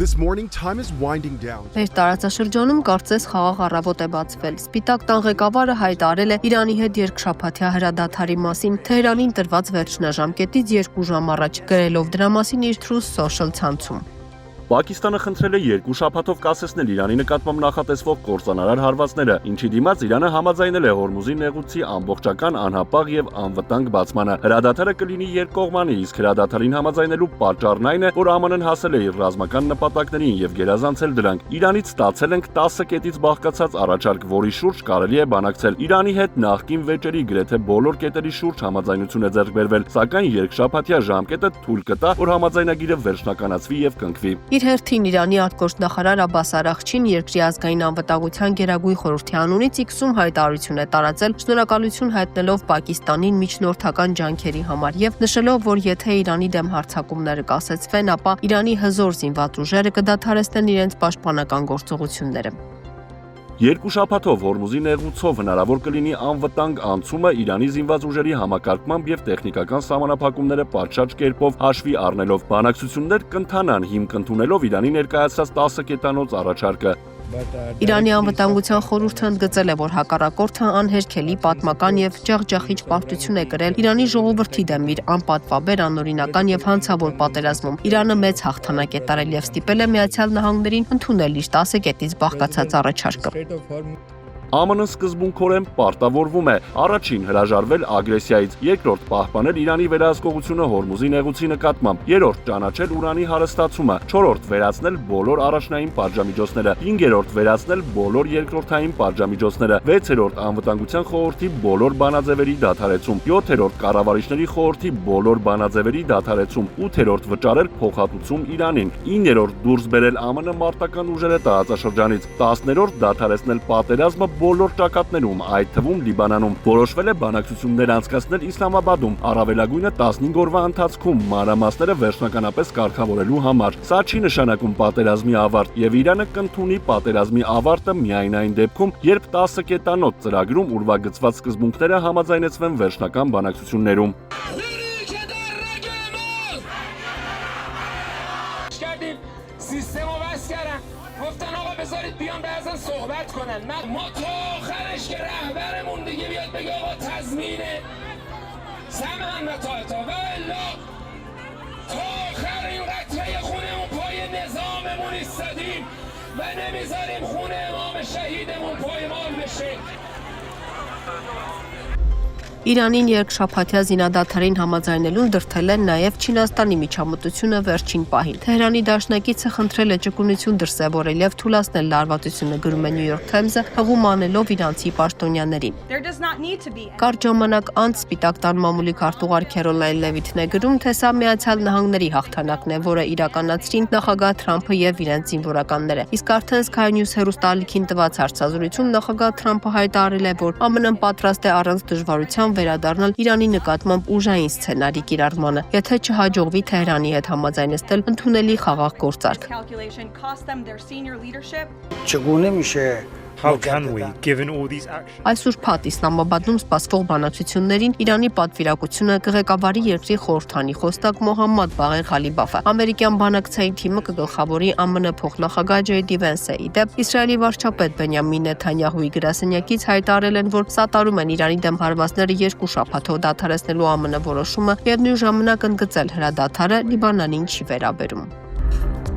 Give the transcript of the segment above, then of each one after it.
This morning, time is winding down. Մեր տարածաշրջանում կարծես խաղաղ առավոտ է բացվել։ Սպիտակ տան ղեկավարը հայտարարել է Իրանի հետ երկշաբաթյա հրադադարի մասին Թեհրանին տրված վերջնաժամկետից 2 ժամ առաջ, գրելով դրա մասին իր Truth Social ցանցում։ Պակիստանը խնդրել է 2 շաբաթով կասեցնել Իրանի նկատմամբ նախատեսվող կործանարար հարվածները, ինչի դիմաց Իրանը համաձայնել է Հորմուզի նեղուցի ամբողջական անհապաղ եւ անվտանգ բացմանը։ Հրադադարը կլինի երկկողմանի, իսկ հրադադարին համաձայնելու պատճառն այն է, որ ԱՄՆ-ն հասել է իր ռազմական նպատակներին եւ գերազանցել դրանք։ Իրանից ստացել ենք 10 կետից բաղկացած առաջարկ, որի շուրջ կարելի է բանակցել։ Իրանի հետ նախկին վեճերի գրեթե բոլոր կետերի շուրջ համաձայնություն է ձեռք բերվել, սակայն երկշաբաթյա ժամկետը թույլ կտա, որ համաձայնագիրը վերջնականացվի եւ կնքվի։ Իր հերթին Իրանի արտգործնախարար Աբբաս Արաղչին երկրի ազգային անվտանգության գերագույն խորհրդի անունից X-ում հայտարարություն է տարածել, շնորհակալություն հայտնելով Պակիստանին միջնորդական ջանքերի համար եւ նշելով, որ եթե Իրանի դեմ հարձակումները կասեցվեն, ապա Իրանի հզոր զինված ուժերը կդադարեցնեն իրենց պաշտպանական գործողությունները։ 2 շաբաթով Հորմուզի նեղուցով հնարավոր կլինի անվտանգ անցումը Իրանի զինված ուժերի համակարգմամբ եւ տեխնիկական սահմանափակումները պատշաճ կերպով հաշվի առնելով։ Բանակցություններ կընթանան հիմք ընդունելով Իրանի ներկայացած 10 կետանոց առաջարկը։ Իրանի անվտանգության խորհուրդը ընդգծել է, որ հակառակորդը անհերքելի պատմական եւ ջախջախիչ պարտություն է կրել Իրանի ժողովրդի դեմ իր անպատվաբեր, անօրինական եւ հանցավոր պատերազմում։ Իրանը մեծ հաղթանակ է տարել եւ ստիպել է Միացյալ Նահանգներին ընդունել իր 10 կետից բաղկացած առաջարկը։ ԱՄՆ-ն սկզբունքորեն պարտավորվում է առաջին հրաժարվել ագրեսիայից, երկրորդ պահպանել Իրանի վերահսկողությունը Հորմուզի նեղուցի նկատմամբ, երրորդ ճանաչել ուրանի հարստացումը, չորրորդ վերացնել բոլոր առաջնային պատժամիջոցները, հինգերորդ վերացնել բոլոր երկրորդային պատժամիջոցները, վեցերորդ անվտանգության խորհրդի բոլոր բանաձևերի դադարեցում, յոթերորդ կառավարիչների խորհրդի բոլոր բանաձևերի դադարեցում, ութերորդ վճարել փոխհատուցում Իրանին, 9-րդ դուրս բերել ԱՄՆ մարտական ուժերը տարածաշրջանից, 10-րդ դադարեցնել պատերազմը բոլոր ճակատներում, այդ թվում Լիբանանում, որոշվել է բանակցություններ անցկացնել Իսլամաբադում, առավելագույնը 15 օրվա ընթացքում մանրամասները վերջնականապես կարգավորելու համար։ Սա չի նշանակում պատերազմի ավարտ, եւ Իրանը կընդունի պատերազմի ավարտը միայն այն դեպքում, երբ 10 կետանոց ծրագրում ուրվագծված սկզբունքները համաձայնեցվեն վերջնական բանակցություններում։ گفتن آقا بذارید بیان بعضا صحبت کنن ما تا آخرش که رهبرمون دیگه بیاد بگه آقا تضمینه سمعن و تا و الا تا آخر این قطعه خونمون پای نظاممون ایستادیم و نمیذاریم خون امام شهیدمون پایمال بشه Իրանին երկշաբաթյա զինադադարին համաձայնելուն դրդել են նաև Չինաստանի միջամտությունը վերջին պահին։ Թեհրանի դաշնակիցը խնդրել է ճկունություն դրսևորել եւ թույլատնել լարվածությունը, գրում է New York Times-ը, հղում անելով իրանցի պաշտոնյաներին։ Կարճ ժամանակ անց Սպիտակ տան մամուլի քարտուղար Քերոլայն Լևիթն է գրում, թե սա Միացյալ Նահանգների հաղթանակն է, որը իրականացրին նախագահ Թրամփը եւ իրենց զինվորականները։ Իսկ արդեն Sky News հեռուստաալիքին տված հարցազրույցում նախագահ Թրամփը հայտարարել է, որ ԱՄՆ-ն պատրաստ է առանց դժվարության վերադառնալ Իրանի նկատմամբ ուժային սցենարի կիրառմանը, եթե չհաջողվի Թեհրանի հետ համաձայնեցնել ընդունելի խաղաղ գործարք։ How can we, given all these actions? Այսօր փաթ Իսլամաբադում սպասվող բանակցություններին Իրանի պատվիրակությունը կղեկավարի երկրի խորհրդանի խոսնակ Մոհամմադ Բաղեր Ղալիբաֆը։ Ամերիկյան բանակցային թիմը կգլխավորի ԱՄՆ փոխնախագահ Ջեյ Դի Վենսը։ Իդեպ Իսրայելի վարչապետ Բենյամին Նեթանյահուի գրասենյակից հայտարարել են, որ սատարում են Իրանի դեմ հարվածները 2 շաբաթով դադարեցնելու ԱՄՆ որոշումը եւ նույն ժամանակ ընդգծել հրադադարը Լիբանանին չի վերաբերում։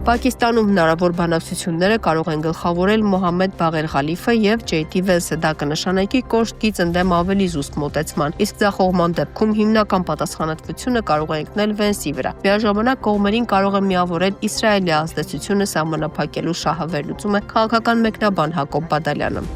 Պակիստանում հնարավոր բանակցությունները կարող են գլխավորել Մոհամմեդ Բաղեր Ղալիֆը եւ Ջեյ Դի Վենսը, դա կնշանակի կոշտից ընդդեմ ավելի զուսպ մոտեցման, իսկ ձախողման դեպքում հիմնական պատասխանատվությունը կարող է ընկնել Վենսի վրա։ Միաժամանակ կողմերին կարող է միավորել Իսրայելի ազդեցությունը սահմանափակելու շահավերլուծումը, քաղաքական մեկնաբան Հակոբ Բադալյանը։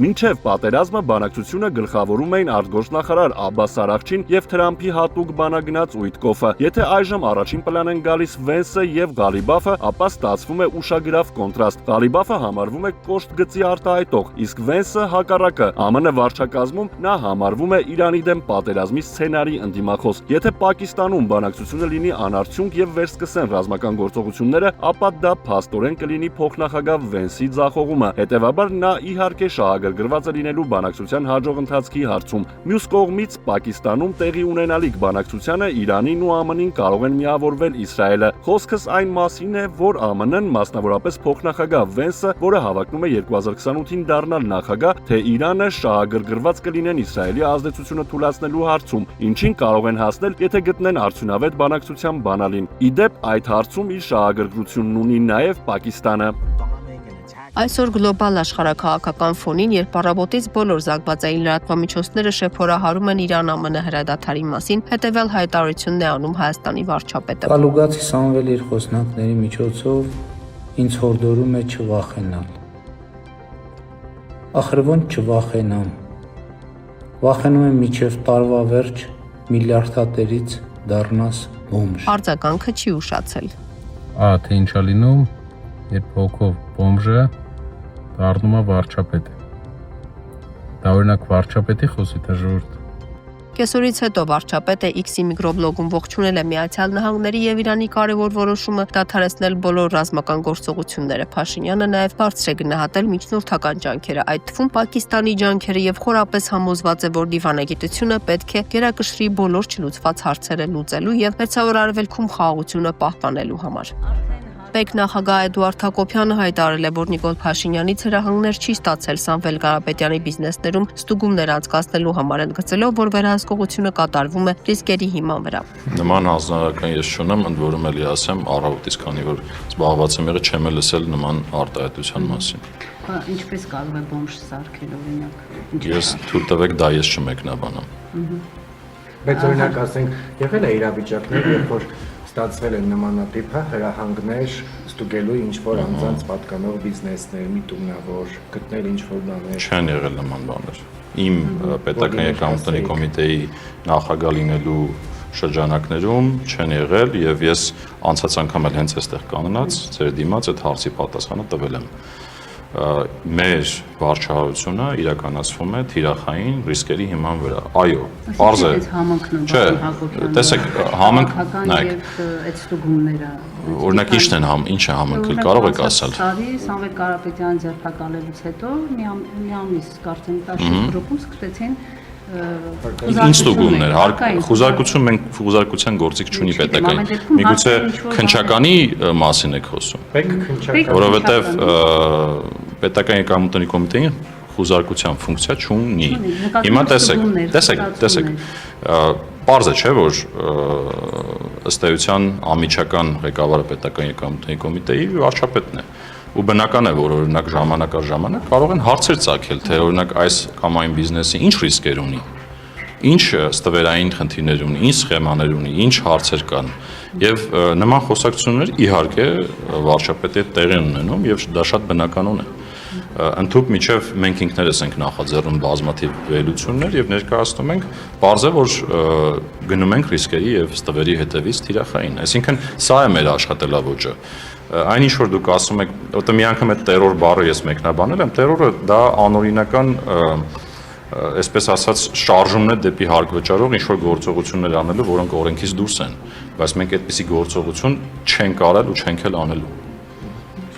Մինչև պատերազմը բանակցությունը գլխավորում էին արտգործնախարար Աբբաս Արաղչին եւ Թրամփի հատուկ բանագնաց Ուիտկոֆը։ Եթե այժմ առաջին պլան են գալիս Վենսը եւ Ղալիբաֆը, ապա ստացվում է ուշագրավ կոնտրաստ։ Ղալիբաֆը համարվում է կոշտ գծի արտահայտող, իսկ Վենսը հակառակը։ ԱՄՆ վարչակազմում նա համարվում է Իրանի դեմ պատերազմի սցենարի ընդդիմախոս։ Եթե Պակիստանում բանակցությունը լինի անարդյունք եւ վերսկսեն ռազմական գործողությունները, ապա դա փաստորեն կլինի փոխնախագահ Վենսի ձախողումը։ Հետևաբար նա իհարկե շահագրգիռ շահագրգռված է լինելու բանակցության հաջող ընթացքի հարցում։ Մյուս կողմից Պակիստանում տեղի ունենալիք բանակցությանը Իրանին ու ԱՄՆ-ին կարող են միավորվել Իսրայելը։ Խոսքս այն մասին է, որ ԱՄՆ-ն, մասնավորապես փոխնախագահ Վենսը, որը հավակնում է 2028-ին դառնալ նախագահ, թե Իրանը շահագրգռված կլինեն Իսրայելի ազդեցությունը թուլացնելու հարցում, ինչին կարող են հասնել, եթե գտնեն արդյունավետ բանակցության բանալին։ Իդեպ այդ հարցում իր շահագրգռությունն ունի նաև Պակիստանը։ Այսօր գլոբալ աշխարհաքաղաքական ֆոնին, երբ առավոտից բոլոր զանգվածային լրատվամիջոցները շեփորահարում են Իրան-ԱՄՆ հրադադարի մասին, հետևյալ հայտարարությունն է անում Հայաստանի վարչապետը։ Կալուգացի Սամվել իր խոսնակների միջոցով ինձ հորդորում է չվախենալ։ Ախր ոնց չվախենամ։ Վախենում եմ մինչև տարվա վերջ միլիարդատերից դառնաս բոմժ։ Արձագանքը չի ուշացել։ Թե ինչա լինում, երբ հոգով բոմժը դառնում է վարչապետ։ Դա օրինակ վարչապետի խոսի թե ժողովուրդ։ Կեսօրից հետո վարչապետը X-ի միկրոբլոգում ողջունել է Միացյալ Նահանգների եւ Իրանի կարևոր որոշումը դադարեցնել բոլոր ռազմական գործողությունները։ Փաշինյանը նաեւ բարձր է գնահատել միջնորդական ջանքերը, այդ թվում Պակիստանի ջանքերը եւ խորապես համոզված է, որ դիվանագիտությունը պետք է գերակշռի բոլոր չլուծված հարցերը լուծելու եւ Մերձավոր Արևելքում խաղաղությունը պահպանելու համար։ Պետ նախագահ Էդուարդ Հակոբյանը հայտարարել է, որ Նիկոլ Փաշինյանից հրահանգներ չի ստացել Սամվել Կարապետյանի բիզնեսներում ստուգումներ անցկացնելու համար, ընդգծելով, որ վերահսկողությունը կատարվում է ռիսկերի հիման վրա։ Նման հանձնարարական ես չունեմ, ընդ որում էլի ասեմ, առավոտից քանի որ զբաղված եմ եղել, չեմ լսել նման արտահայտության մասին։ Ինչպես կարող է բոմժ սարքել օրինակ։ Ես թույլ տվեք դա ես չմեկնաբանեմ։ Բայց օրինակ ասենք, եղել է իրավիճակներ, երբ որ ստացվել են նմանատիպ հրահանգներ ստուգելու ինչ-որ անձանց պատկանող բիզնեսներ, միտումնավոր, գտնել ինչ-որ բաներ։ Չեն եղել նման բաներ։ Իմ պետական եկամուտների կոմիտեի նախագահ լինելու շրջանակներում չեն եղել եւ ես անցած անգամ էլ հենց այստեղ կանգնած ձեր դիմաց այդ հարցի պատասխանը տվել եմ։ Մեր վարչահարությունը իրականացվում է թիրախային ռիսկերի հիման վրա։ Այո, բարձ է։ Չէ, տեսեք, համընկ նայեք։ Այդ ստուգումները օրինակ ինչ է համընկել, կարող եք ասել։ Սամվել Կարապետյանի ձերբակալելուց հետո մի ամիս կարծեմ 10 գրոպում սկսեցին Ինչ ստուգումներ, խուզարկություն մենք խուզարկության գործիք չունի պետական։ Միգուցե քննչականի մասին եք խոսում։ Որովհետև պետական եկամուտների կոմիտեին խուզարկության ֆունկցիա չունի։ Հիմա տեսեք, պարզ է, չէ, որ ըստ էության անմիջական ղեկավարը պետական եկամուտների կոմիտեի վարչապետն է։ Ու բնական է, որ օրինակ ժամանակ առ ժամանակ կարող են հարցեր ծագել, թե օրինակ այս կամ այն բիզնեսը ինչ ռիսկեր ունի, ինչ ստվերային խնդիրներ ունի, ինչ սխեմաներ ունի, ինչ հարցեր կան։ Եվ նման խոսակցություններ իհարկե վարչապետի հետ տեղի ունենում եւ դա շատ բնականon է։ Ընդհանուր միջև մենք ինքներս ենք նախաձեռնում բազմաթիվ վերլուծություններ եւ ներկայացնում ենք, բարձ է, որ գնում ենք ռիսկերի եւ ստվերի հետևից թիրախային։ Այսինքն սա է մեր աշխատելավոճը։ Այն ինչ որ դուք ասում եք, որտեղ մի անգամ այդ terror բառը ես մեկնաբանել եմ, terror-ը դա անօրինական, այսպես ասած, շարժումն է դեպի հարգվճարող ինչ որ գործողություններ անելու, որոնք օրենքից դուրս են, բայց մենք այդպիսի գործողություն չենք արել ու չենք էլ անելու։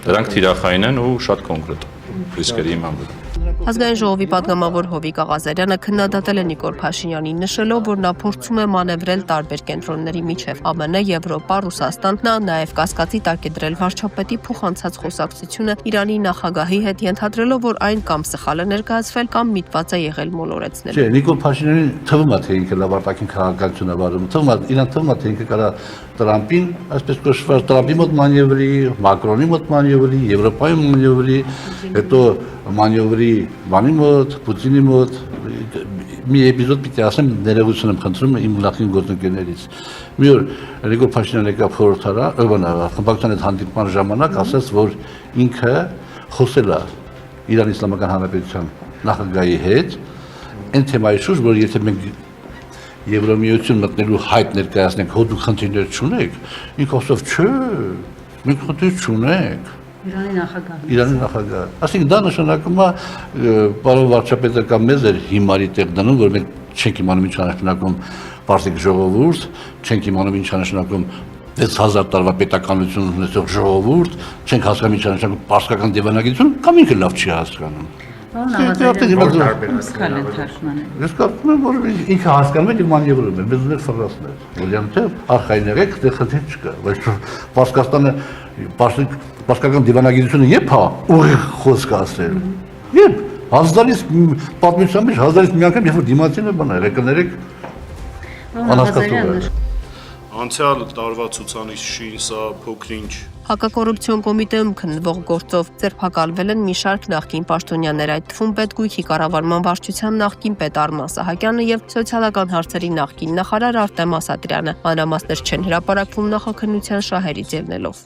Դրանք թիրախային են ու շատ կոնկրետ ռիսկերի հիման վրա։ Ազգային ժողովի պատգամավոր Հովիկ Աղազարյանը քննադատել է Նիկոլ Փաշինյանին, նշելով, որ նա փորձում է մանևրել տարբեր կենտրոնների միջև ԱՄՆ, Եվրոպա, Ռուսաստան, նա նաև կասկածի տակ է դրել վարչապետի փոխանցած խոսակցությունը Իրանի նախագահի հետ, ենթադրելով, որ այն կամ սխալ է ներկայացվել, կամ միտված է եղել մոլորեցնել։ Չէ, Նիկոլ Փաշինյանին թվում է, թե ինքը լավ արտաքին քաղաքականություն է վարում, իրան թվում է, թե ինքը կարա Տրամպին, այսպես կոչված Տրամպի մոտ մանևրի, Մակրոնի մոտ մանևրի, Եվրոպայի մանևրի, հետո մանևրի բանի մոտ, Պուտինի մոտ, մի էպիզոդ պիտի ասեմ, ներողություն եմ խնդրում իմ նախին գործընկերներից։ Մի օր Նիկոլ Փաշինյանը եկավ խորհրդարան, խմբակցության հետ հանդիպման ժամանակ ասաց, որ ինքը խոսել է Իրանի Իսլամական Հանրապետության նախագահի հետ, այն թեմայի շուրջ, որ եթե մենք Եվրոմիություն մտնելու հայտ ներկայացնենք, հո դուք խնդիրներ չունեք, ինքը ասավ, չէ, մենք խնդիր չունենք։ Իրանի նախագահը։ Այսինքն դա նշանակում է, պարոն վարչապետը կամ մեզ էր հիմարի տեղ դնում, որ մենք չենք իմանում ինչ նշանակում պարտիկ ժողովուրդ, չենք իմանում ինչ նշանակում 6000 տարվա պետականություն ունեցող ժողովուրդ, չենք հասկանում ինչ նշանակում պարսկական դիվանագիտություն, կամ ինքը լավ չի հասկանում։ Ես կարծում եմ, որ ինքը հասկանում է եւ մանևրում է, մեզ ուներ ֆրանսներ։ Ուրեմն թե արխայներեք դե խնդիր չկա, բայց Պարսկաստանը պարսկական դիվանագիտությունը երբ հա ուղիղ խոսք ասել։ Երբ հազարից պատմության մեջ հազարից մի անգամ երբ որ դիմացին է բանը, եկներեք անհասկացող է։ Անցյալ տարվա ցուցանիշին սա փոքրինչ Հակակոռուպցիոն կոմիտեում քննվող գործով ձերբակալվել են մի շարք նախկին պաշտոնյաներ, այդ թվում պետգույքի կառավարման վարչության նախկին պետ Արման Սահակյանը եւ սոցիալական հարցերի նախկին նախարար Արտեմ Ասատրյանը։ Մանրամասներ չեն հրապարակվում նախաքննության շահերից ելնելով։